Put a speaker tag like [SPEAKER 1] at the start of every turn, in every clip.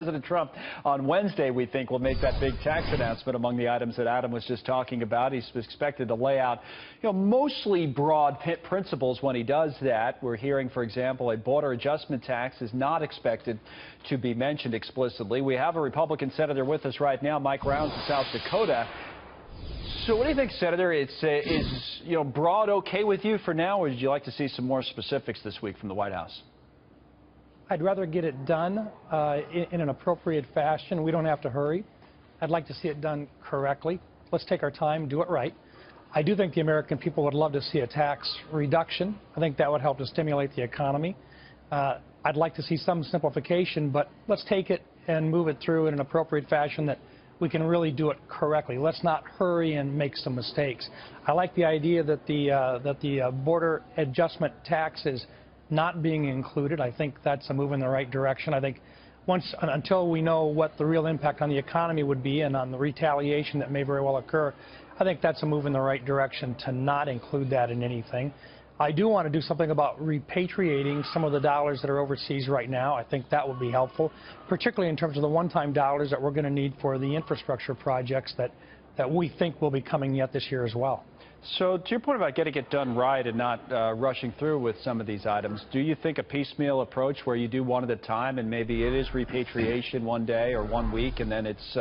[SPEAKER 1] President Trump on Wednesday, we think, will make that big tax announcement among the items that Adam was just talking about. He's expected to lay out, mostly broad principles when he does that. We're hearing, for example, a border adjustment tax is not expected to be mentioned explicitly. We have a Republican senator with us right now, Mike Rounds of South Dakota. So what do you think, Senator? Is broad okay with you for now, or would you like to see some more specifics this week from the White House?
[SPEAKER 2] I'd rather get it done in an appropriate fashion. We don't have to hurry. I'd like to see it done correctly. Let's take our time, do it right. I do think the American people would love to see a tax reduction. I think that would help to stimulate the economy. I'd like to see some simplification, but let's take it and move it through in an appropriate fashion that we can really do it correctly. Let's not hurry and make some mistakes. I like the idea that the border adjustment tax is not being included. I think that's a move in the right direction. I think until we know what the real impact on the economy would be and on the retaliation that may very well occur, I think that's a move in the right direction to not include that in anything. I do want to do something about repatriating some of the dollars that are overseas right now. I think that would be helpful, particularly in terms of the one-time dollars that we're going to need for the infrastructure projects that we think will be coming yet this year as well.
[SPEAKER 1] So to your point about getting it done right and not rushing through with some of these items, do you think a piecemeal approach where you do one at a time and maybe it is repatriation one day or 1 week and then it's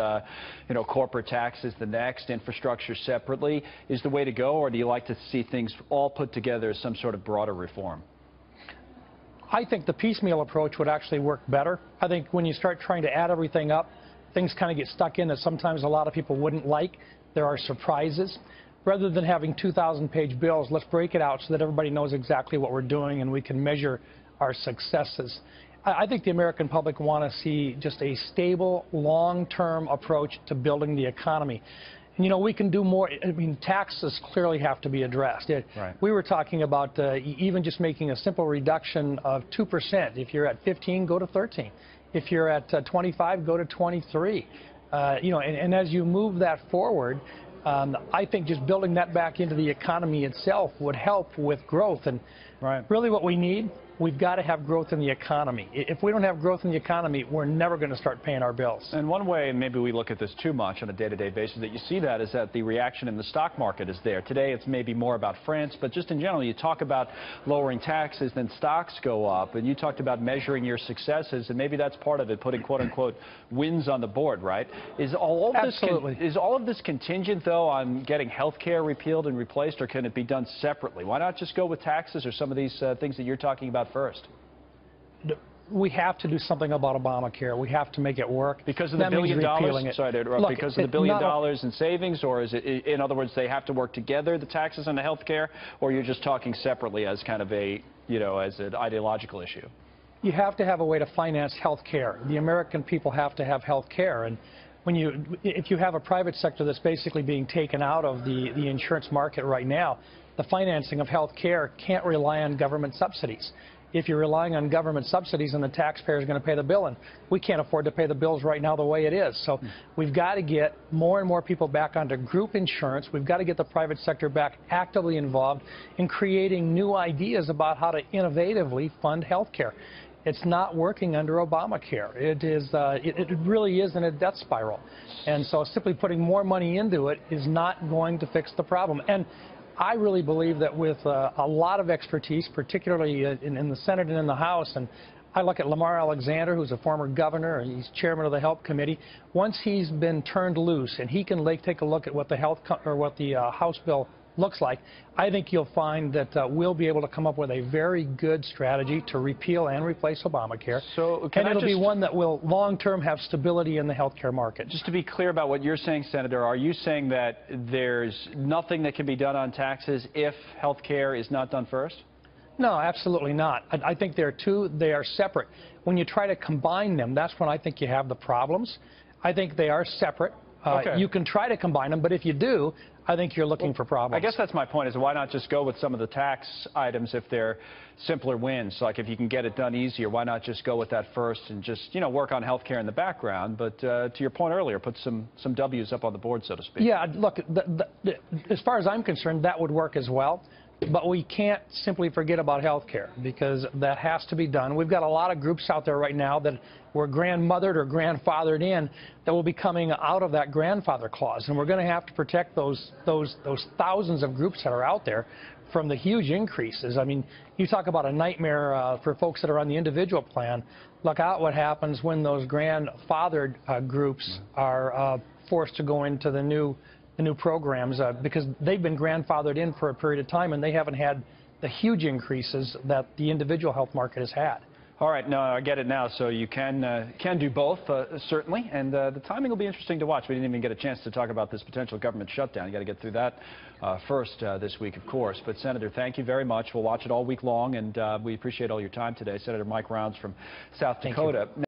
[SPEAKER 1] corporate taxes the next, infrastructure separately, is the way to go, or do you like to see things all put together as some sort of broader reform?
[SPEAKER 2] I think the piecemeal approach would actually work better. I think when you start trying to add everything up, things kind of get stuck in that sometimes a lot of people wouldn't like. There are surprises. Rather than having 2,000-page bills, let's break it out so that everybody knows exactly what we're doing and we can measure our successes. I think the American public want to see just a stable, long-term approach to building the economy. And, we can do more. I mean, taxes clearly have to be addressed.
[SPEAKER 1] Right.
[SPEAKER 2] We were talking about even just making a simple reduction of 2%. If you're at 15, go to 13. If you're at 25, go to 23. And as you move that forward, I think just building that back into the economy itself would help with growth. And really what we need, we've got to have growth in the economy. If we don't have growth in the economy, we're never going to start paying our bills.
[SPEAKER 1] And one way, and maybe we look at this too much on a day-to-day basis, that you see that is that the reaction in the stock market is there. Today it's maybe more about France, but just in general, you talk about lowering taxes, then stocks go up, and you talked about measuring your successes, and maybe that's part of it, putting quote-unquote wins on the board, right? Is all of this contingent, though, on getting health care repealed and replaced, or can it be done separately? Why not just go with taxes or some of these things that you're talking about first?
[SPEAKER 2] We have to do something about ObamaCare. We have to make it work.
[SPEAKER 1] Because of the $1 billion, sorry to interrupt, because of the $1 billion in savings, or is it, in other words, they have to work together, the taxes and the health care, or you're just talking separately as kind of a, as an ideological issue?
[SPEAKER 2] You have to have a way to finance health care. The American people have to have health care. And if you have a private sector that's basically being taken out of the insurance market right now, the financing of health care can't rely on government subsidies. If you're relying on government subsidies, and the taxpayer is going to pay the bill, and we can't afford to pay the bills right now the way it is. So we've got to get more and more people back onto group insurance. We've got to get the private sector back actively involved in creating new ideas about how to innovatively fund health care. It's not working under ObamaCare. It really is in a death spiral. And so simply putting more money into it is not going to fix the problem. And I really believe that with a lot of expertise, particularly in the Senate and in the House, and I look at Lamar Alexander, who's a former governor, and he's chairman of the Help Committee. Once he's been turned loose and he can take a look at what the House bill looks like, I think you'll find that we'll be able to come up with a very good strategy to repeal and replace ObamaCare. And it'll be one that will long-term have stability in the health care market.
[SPEAKER 1] Just to be clear about what you're saying, Senator, are you saying that there's nothing that can be done on taxes if health care is not done first?
[SPEAKER 2] No, absolutely not. I think they are separate. When you try to combine them, that's when I think you have the problems. I think they are separate. You can try to combine them, but if you do, I think you're looking for problems.
[SPEAKER 1] I guess that's my point, is why not just go with some of the tax items if they're simpler wins? Like if you can get it done easier, why not just go with that first and just, work on health care in the background? But to your point earlier, put some W's up on the board, so to speak.
[SPEAKER 2] Yeah, look, as far as I'm concerned, that would work as well. But we can't simply forget about health care, because that has to be done. We've got a lot of groups out there right now that were grandmothered or grandfathered in that will be coming out of that grandfather clause. And we're going to have to protect those thousands of groups that are out there from the huge increases. I mean, you talk about a nightmare for folks that are on the individual plan. Look out what happens when those grandfathered groups are forced to go into the new programs, because they've been grandfathered in for a period of time and they haven't had the huge increases that the individual health market has had.
[SPEAKER 1] All right, no, I get it now. So you can do both, certainly, and the timing will be interesting to watch. We didn't even get a chance to talk about this potential government shutdown. You got to get through that first this week, of course. But Senator, thank you very much. We'll watch it all week long, and we appreciate all your time today. Senator Mike Rounds from South Dakota.